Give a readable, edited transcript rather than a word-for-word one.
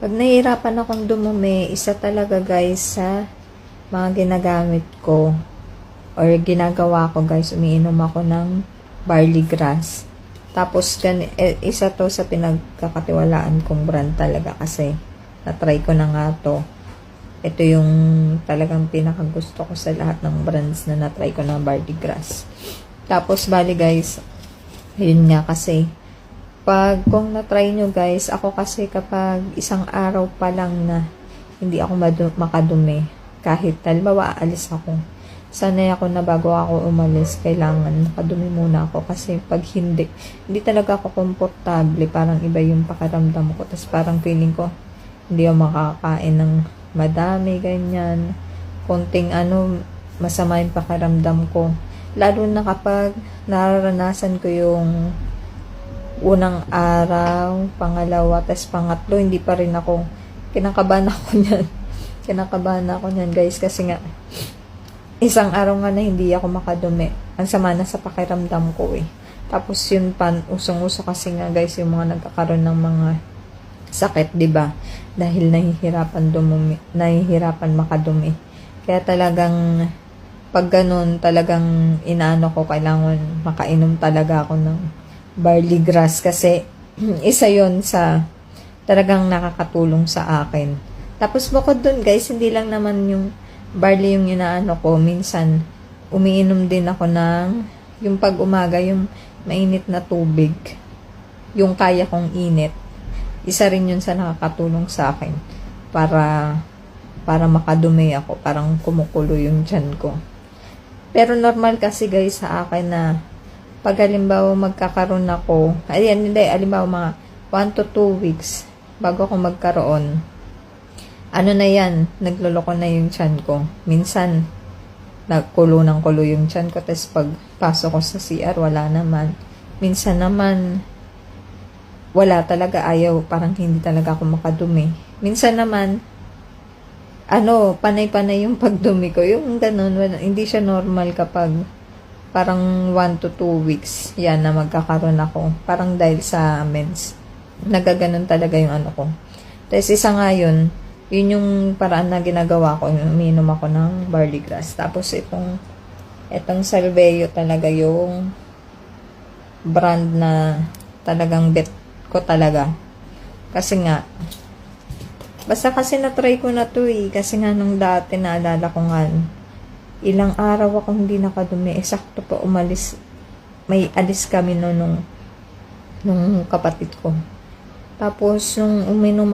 Pag nahihirapan akong dumumi, isa talaga guys sa mga ginagamit ko or ginagawa ko guys, umiinom ako ng barley grass. Tapos isa to sa pinagkakatiwalaan kong brand talaga kasi na-try ko na nga to. Ito yung talagang pinakagusto ko sa lahat ng brands na na-try ko na barley grass. Tapos bali guys, yun nga kasi kung na-try nyo guys, ako kasi kapag isang araw pa lang na hindi ako makadumi, kahit halimbawa aalis ako, sanay ako na bago ako umalis, kailangan makadumi muna ako kasi pag hindi talaga ako komportable, parang iba yung pakiramdam ko, tapos parang feeling ko hindi ako makakain ng madami, ganyan, konting masama yung pakiramdam ko, lalo na kapag nararanasan ko yung unang araw, pangalawa, tas pangatlo, hindi pa rin ako, kinakabahan ako niyan guys, kasi nga, isang araw nga na hindi ako makadumi, ang sama na sa pakiramdam ko Tapos yun usong-uso kasi nga guys, yung mga nagkakaroon ng mga sakit, diba? Dahil nahihirapan makadumi. Kaya talagang, pag ganun, talagang inaano ko, kailangan makainom talaga ako ng barley grass kasi isa yon sa talagang nakakatulong sa akin. Tapos bukod dun guys, hindi lang naman yung barley yung inaano ko, minsan umiinom din ako ng yung pag umaga, yung mainit na tubig, yung kaya kong init, isa rin yun sa nakakatulong sa akin para makadumi ako, parang kumukulo yung tiyan ko. Pero normal kasi guys sa akin na pag halimbawa magkakaroon ako, halimbawa mga 1 to 2 weeks bago ako magkaroon, na yan, nagloloko na yung tiyan ko. Minsan, nagkulo ng kulo yung tiyan ko, tapos pag pasok ko sa CR, wala naman. Minsan naman, wala talaga, ayaw, parang hindi talaga ako makadumi. Minsan naman, panay-panay yung pagdumi ko, yung ganun, hindi siya normal kapag parang 1 to 2 weeks yan na magkakaroon ako. Parang dahil sa mens. Nagaganon talaga yung ko. Tapos isa nga yun yung paraan na ginagawa ko. Umiinom ako ng barley grass. Tapos itong Salveyo talaga yung brand na talagang bet ko talaga. Kasi nga, basta kasi na-try ko na to Kasi nga nung dati naalala ko nga, ilang araw akong hindi nakadumi. Sakto pa umalis. May alis kami nung kapatid ko. Tapos, nung uminom